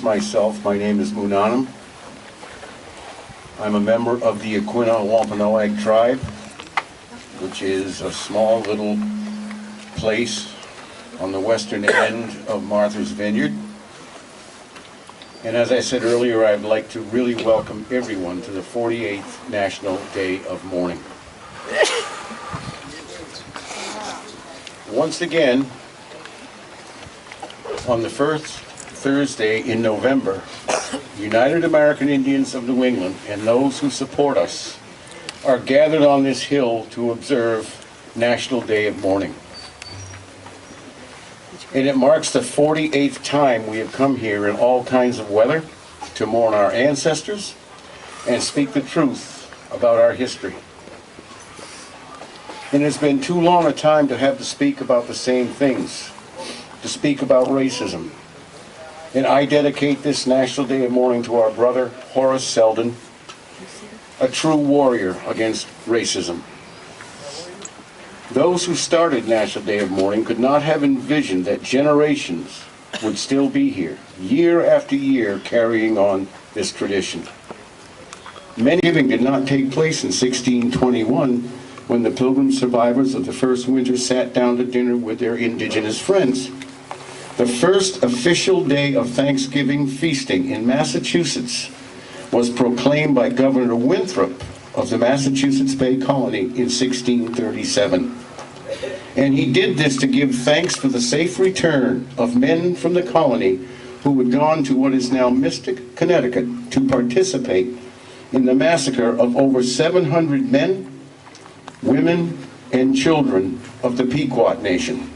myself, my name is Munanum. I'm a member of the Aquinnah Wampanoag tribe, which is a small little place on the western end of Martha's Vineyard. And as I said earlier, I'd like to really welcome everyone to the 48th National Day of Mourning. Once again, on the first Thursday in November, United American Indians of New England and those who support us are gathered on this hill to observe National Day of Mourning. And it marks the 48th time we have come here in all kinds of weather to mourn our ancestors and speak the truth about our history. And it's been too long a time to have to speak about the same things, to speak about racism. And I dedicate this National Day of Mourning to our brother, Horace Seldon, a true warrior against racism. Those who started National Day of Mourning could not have envisioned that generations would still be here, year after year, carrying on this tradition. Many giving did not take place in 1621, when the Pilgrim survivors of the first winter sat down to dinner with their Indigenous friends. The first official day of Thanksgiving feasting in Massachusetts was proclaimed by Governor Winthrop of the Massachusetts Bay Colony in 1637. And he did this to give thanks for the safe return of men from the colony who had gone to what is now Mystic, Connecticut, to participate in the massacre of over 700 men, women, and children of the Pequot Nation.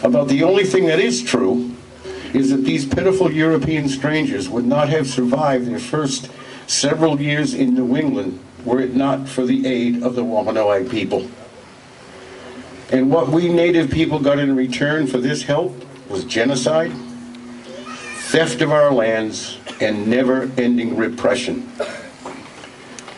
About the only thing that is true is that these pitiful European strangers would not have survived their first several years in New England were it not for the aid of the Wampanoag people. And what we Native people got in return for this help was genocide, theft of our lands, and never-ending repression.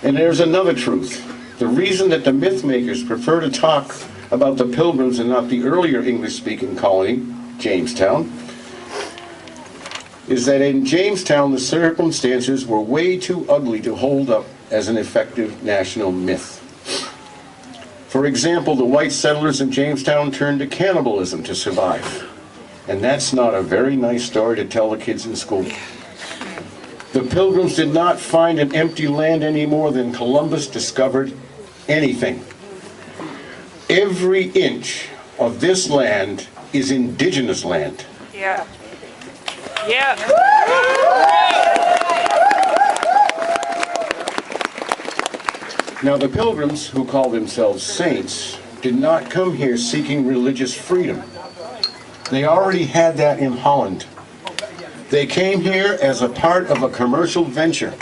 And there's another truth. The reason that the myth makers prefer to talk about the Pilgrims and not the earlier English-speaking colony, Jamestown, is that in Jamestown the circumstances were way too ugly to hold up as an effective national myth. For example, the white settlers in Jamestown turned to cannibalism to survive. And that's not a very nice story to tell the kids in school. The Pilgrims did not find an empty land any more than Columbus discovered anything. Every inch of this land is indigenous land. Yeah. Yeah. Now the Pilgrims, who call themselves saints, did not come here seeking religious freedom. They already had that in Holland. They came here as a part of a commercial venture.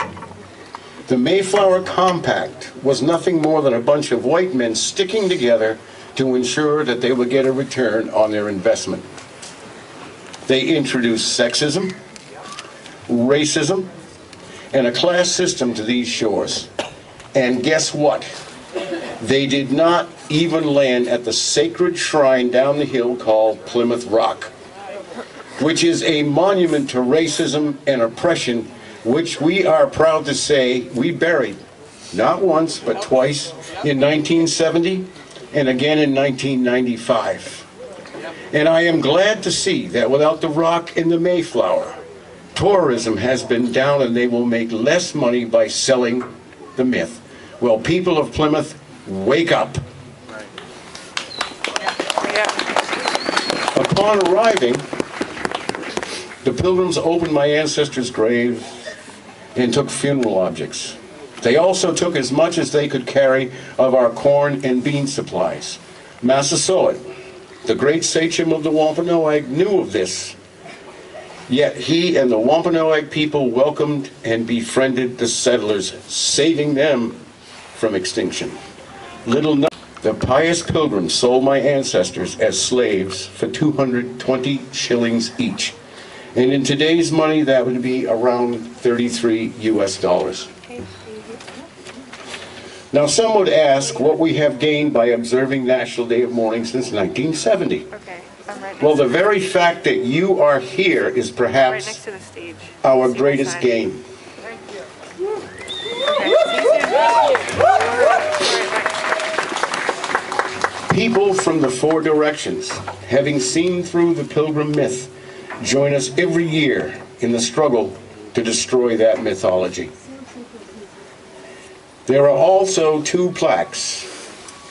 The Mayflower Compact was nothing more than a bunch of white men sticking together to ensure that they would get a return on their investment. They introduced sexism, racism, and a class system to these shores. And guess what? They did not even land at the sacred shrine down the hill called Plymouth Rock, which is a monument to racism and oppression, which we are proud to say we buried, not once, but twice, in 1970 and again in 1995. And I am glad to see that without the rock and the Mayflower, tourism has been down and they will make less money by selling the myth. Well, people of Plymouth, wake up. Upon arriving, the Pilgrims opened my ancestors' graves and took funeral objects. They also took as much as they could carry of our corn and bean supplies. Massasoit, the great sachem of the Wampanoag, knew of this. Yet he and the Wampanoag people welcomed and befriended the settlers, saving them from extinction. Little known, the pious Pilgrims sold my ancestors as slaves for 220 shillings each. And in today's money, that would be around 33 US dollars. Now some would ask what we have gained by observing National Day of Mourning since 1970. Okay. I'm right Well, next, the very fact that you are here is right perhaps next to the stage. our See my greatest sign? gain. Okay, see you soon. All right, bye. People from the four directions, having seen through the pilgrim myth, join us every year in the struggle to destroy that mythology. There are also two plaques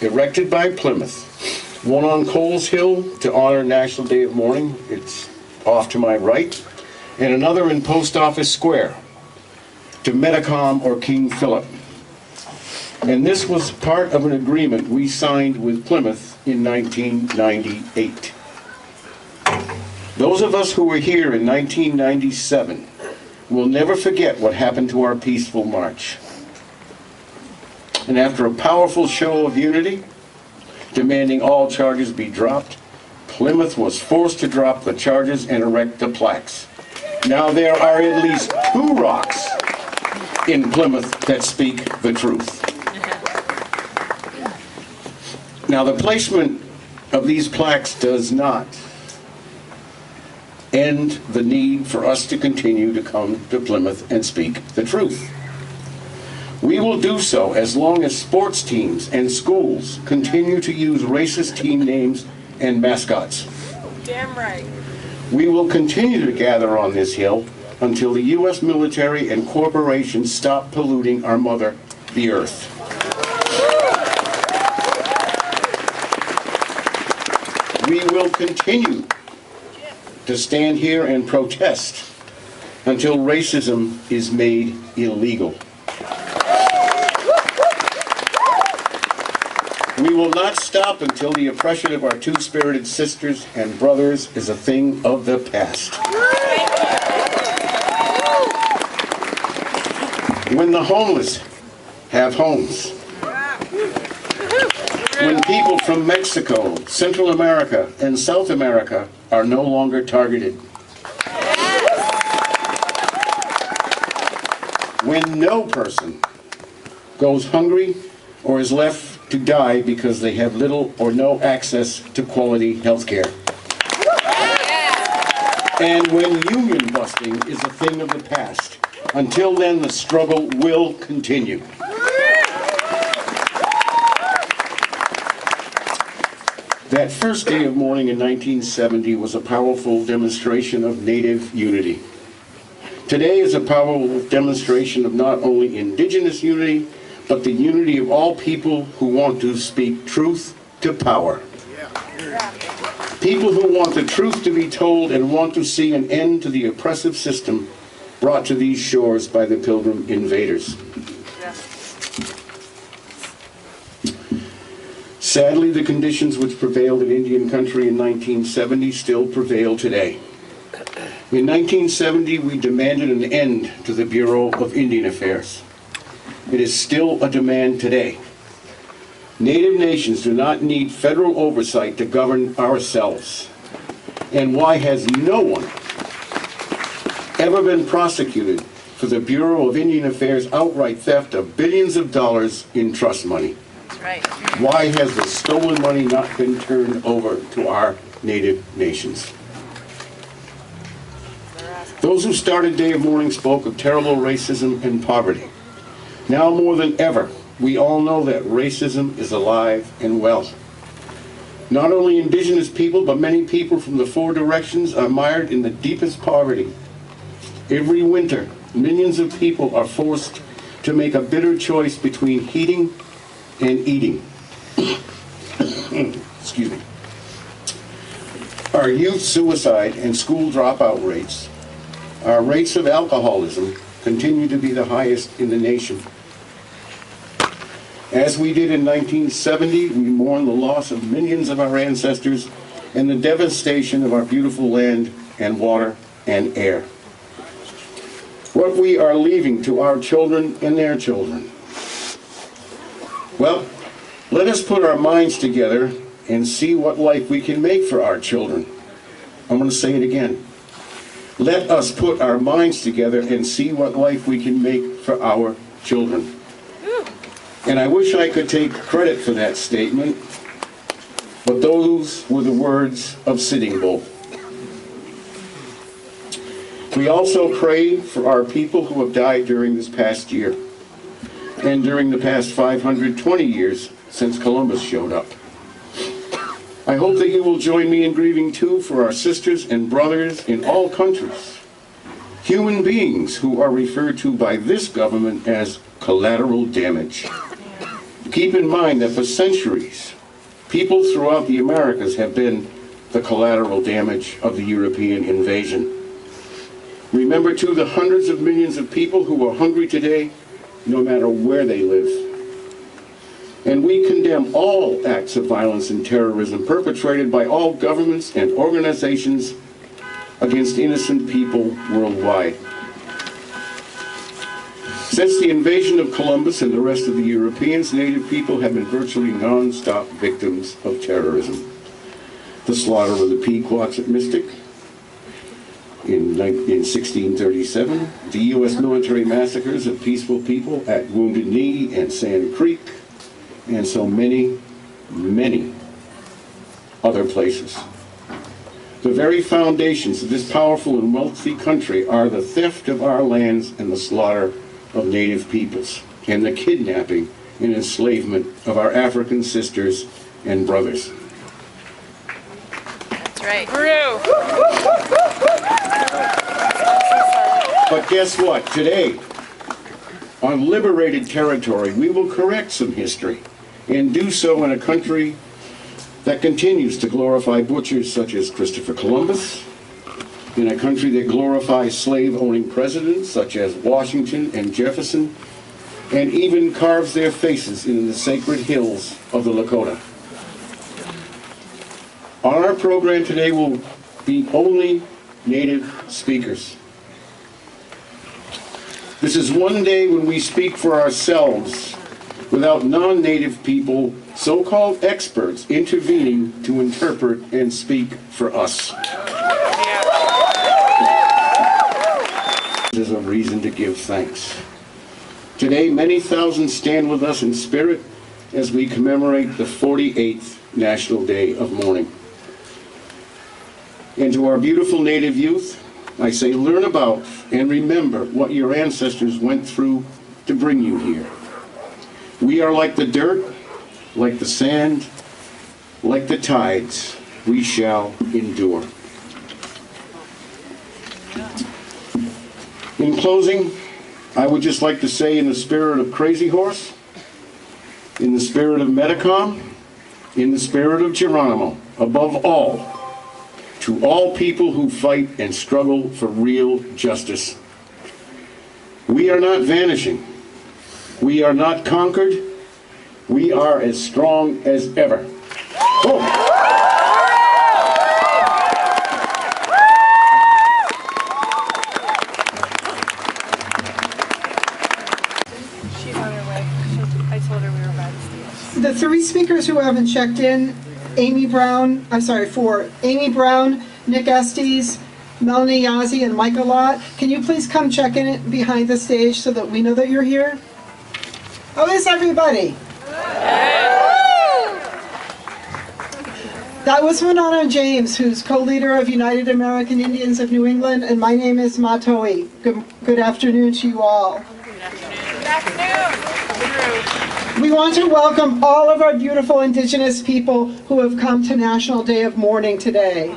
erected by Plymouth, one on Coles Hill to honor National Day of Mourning, it's off to my right, and another in Post Office Square to Metacom or King Philip. And this was part of an agreement we signed with Plymouth in 1998. Those of us who were here in 1997 will never forget what happened to our peaceful march. And after a powerful show of unity, demanding all charges be dropped, Plymouth was forced to drop the charges and erect the plaques. Now there are at least 2 rocks in Plymouth that speak the truth. Now the placement of these plaques does not end the need for us to continue to come to Plymouth and speak the truth. We will do so as long as sports teams and schools continue to use racist team names and mascots. Damn right. We will continue to gather on this hill until the U.S. military and corporations stop polluting our mother, the earth. We will continue to stand here and protest until racism is made illegal. We will not stop until the oppression of our two-spirited sisters and brothers is a thing of the past. When the homeless have homes. When people from Mexico, Central America, and South America are no longer targeted. When no person goes hungry or is left to die because they have little or no access to quality health care. And when union busting is a thing of the past. Until then, the struggle will continue. That first day of mourning in 1970 was a powerful demonstration of Native unity. Today is a powerful demonstration of not only Indigenous unity, but the unity of all people who want to speak truth to power. People who want the truth to be told and want to see an end to the oppressive system brought to these shores by the Pilgrim invaders. Sadly, the conditions which prevailed in Indian country in 1970 still prevail today. In 1970, we demanded an end to the Bureau of Indian Affairs. It is still a demand today. Native nations do not need federal oversight to govern ourselves. And why has no one ever been prosecuted for the Bureau of Indian Affairs' outright theft of billions of dollars in trust money? That's right. Why has the stolen money not been turned over to our native nations? Those who started Day of Mourning spoke of terrible racism and poverty. Now more than ever, we all know that racism is alive and well. Not only Indigenous people, but many people from the four directions are mired in the deepest poverty. Every winter, millions of people are forced to make a bitter choice between heating and eating. Excuse me. Our youth suicide and school dropout rates, our rates of alcoholism continue to be the highest in the nation. As we did in 1970, we mourn the loss of millions of our ancestors and the devastation of our beautiful land and water and air. What we are leaving to our children and their children. Well, let us put our minds together and see what life we can make for our children. I'm going to say it again. Let us put our minds together and see what life we can make for our children. And I wish I could take credit for that statement, but those were the words of Sitting Bull. We also pray for our people who have died during this past year and during the past 520 years since Columbus showed up. I hope that you will join me in grieving too for our sisters and brothers in all countries, human beings who are referred to by this government as collateral damage. Keep in mind that for centuries, people throughout the Americas have been the collateral damage of the European invasion. Remember too the hundreds of millions of people who are hungry today, no matter where they live. And we condemn all acts of violence and terrorism perpetrated by all governments and organizations against innocent people worldwide. Since the invasion of Columbus and the rest of the Europeans, Native people have been virtually non-stop victims of terrorism. The slaughter of the Pequots at Mystic in 1637, the U.S. military massacres of peaceful people at Wounded Knee and Sand Creek, and so many, many other places. The very foundations of this powerful and wealthy country are the theft of our lands and the slaughter of Native peoples, and the kidnapping and enslavement of our African sisters and brothers. That's right. Brew. But guess what? Today, on liberated territory, we will correct some history and do so in a country that continues to glorify butchers such as Christopher Columbus, in a country that glorifies slave-owning presidents such as Washington and Jefferson, and even carves their faces in the sacred hills of the Lakota. On our program today will be only Native speakers. This is one day when we speak for ourselves without non-Native people, so-called experts, intervening to interpret and speak for us. There's a reason to give thanks. Today, many thousands stand with us in spirit as we commemorate the 48th National Day of Mourning. And to our beautiful Native youth, I say learn about and remember what your ancestors went through to bring you here. We are like the dirt, like the sand, like the tides, we shall endure. In closing, I would just like to say, in the spirit of Crazy Horse, in the spirit of Metacom, in the spirit of Geronimo, above all, to all people who fight and struggle for real justice. We are not vanishing. We are not conquered. We are as strong as ever. Oh. She's on her way. I told her we were by the stage. The three speakers who haven't checked in, Amy Brown, Nick Estes, Melanie Yazzie, and Michael Lott, can you please come check in behind the stage so that we know that you're here? How is everybody? That was Winona James, who's co-leader of United American Indians of New England, and my name is Matoi. Good afternoon to you all. Good afternoon. We want to welcome all of our beautiful Indigenous people who have come to National Day of Mourning today.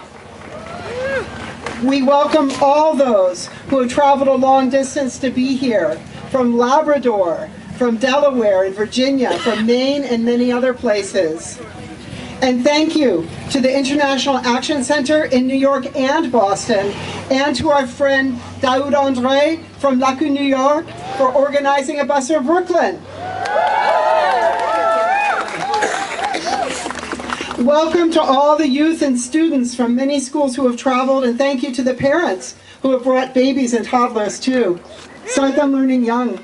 We welcome all those who have traveled a long distance to be here, from Labrador, from Delaware and Virginia, from Maine and many other places. And thank you to the International Action Center in New York and Boston, and to our friend Daoud Andre from Lacu, New York, for organizing a bus for Brooklyn. Welcome to all the youth and students from many schools who have traveled, and thank you to the parents who have brought babies and toddlers too. Start them learning young.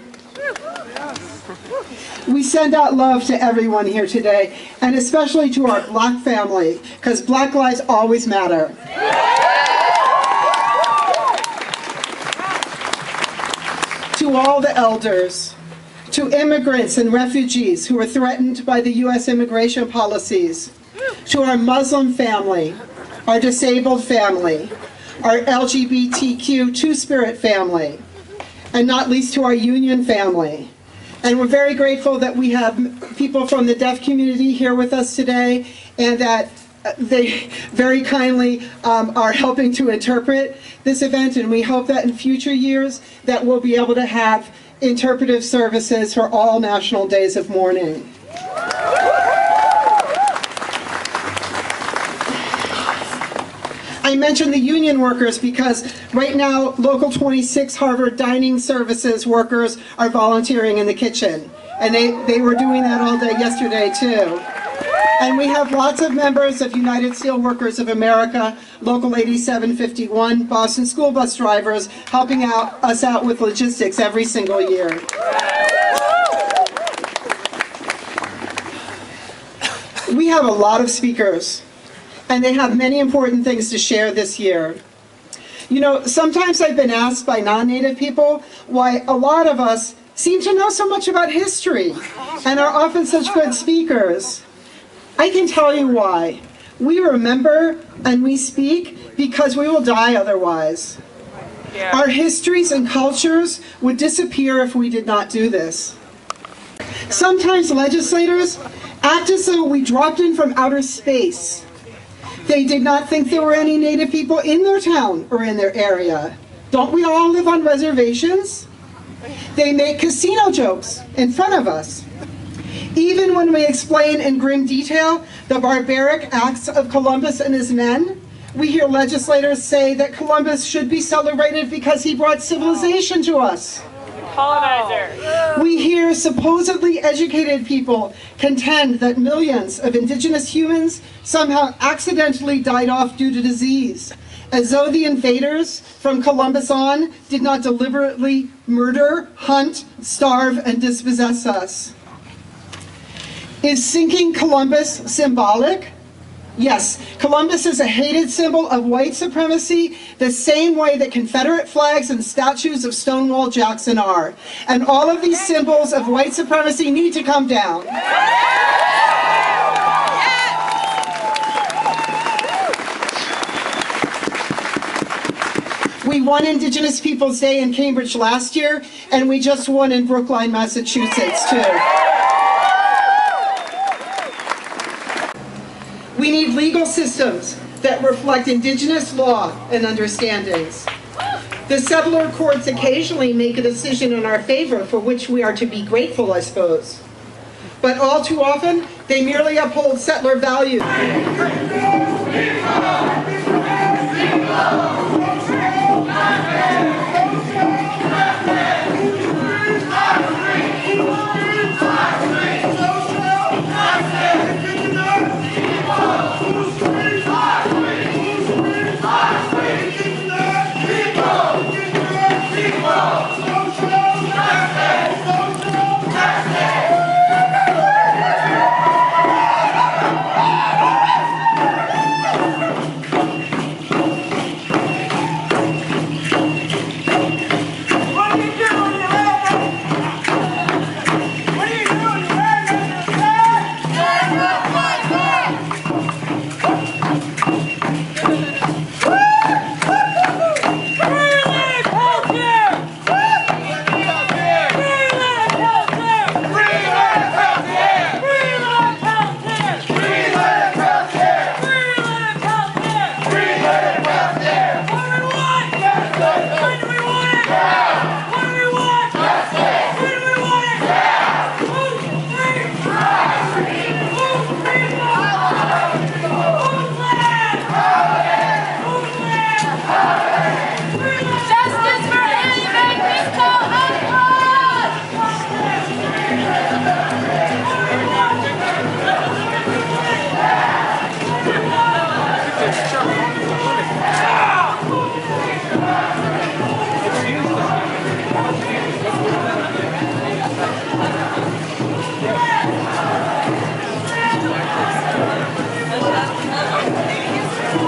We send out love to everyone here today, and especially to our Black family, because Black lives always matter. To all the elders, to immigrants and refugees who are threatened by the U.S. immigration policies, to our Muslim family, our disabled family, our LGBTQ Two-Spirit family, and not least to our union family. And we're very grateful that we have people from the deaf community here with us today, and that they very kindly are helping to interpret this event, and we hope that in future years that we'll be able to have interpretive services for all national days of mourning. I mentioned the union workers because right now Local 26 Harvard Dining Services workers are volunteering in the kitchen, and they were doing that all day yesterday too. And we have lots of members of United Steelworkers of America, Local 8751, Boston school bus drivers helping us out with logistics every single year. We have a lot of speakers, and they have many important things to share this year. You know, sometimes I've been asked by non-Native people why a lot of us seem to know so much about history and are often such good speakers. I can tell you why. We remember and we speak because we will die otherwise. Yeah. Our histories and cultures would disappear if we did not do this. Sometimes legislators act as though we dropped in from outer space. They did not think there were any Native people in their town or in their area. Don't we all live on reservations? They make casino jokes in front of us. Even when we explain in grim detail the barbaric acts of Columbus and his men, we hear legislators say that Columbus should be celebrated because he brought civilization to us. Colonizer. We hear supposedly educated people contend that millions of indigenous humans somehow accidentally died off due to disease, as though the invaders from Columbus on did not deliberately murder, hunt, starve, and dispossess us. Is sinking Columbus symbolic? Yes, Columbus is a hated symbol of white supremacy the same way that Confederate flags and statues of Stonewall Jackson are. And all of these symbols of white supremacy need to come down. We won Indigenous Peoples Day in Cambridge last year, and we just won in Brookline, Massachusetts too. We need legal systems that reflect Indigenous law and understandings. The settler courts occasionally make a decision in our favor for which we are to be grateful, I suppose. But all too often, they merely uphold settler values.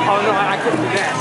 Oh no, I couldn't do that.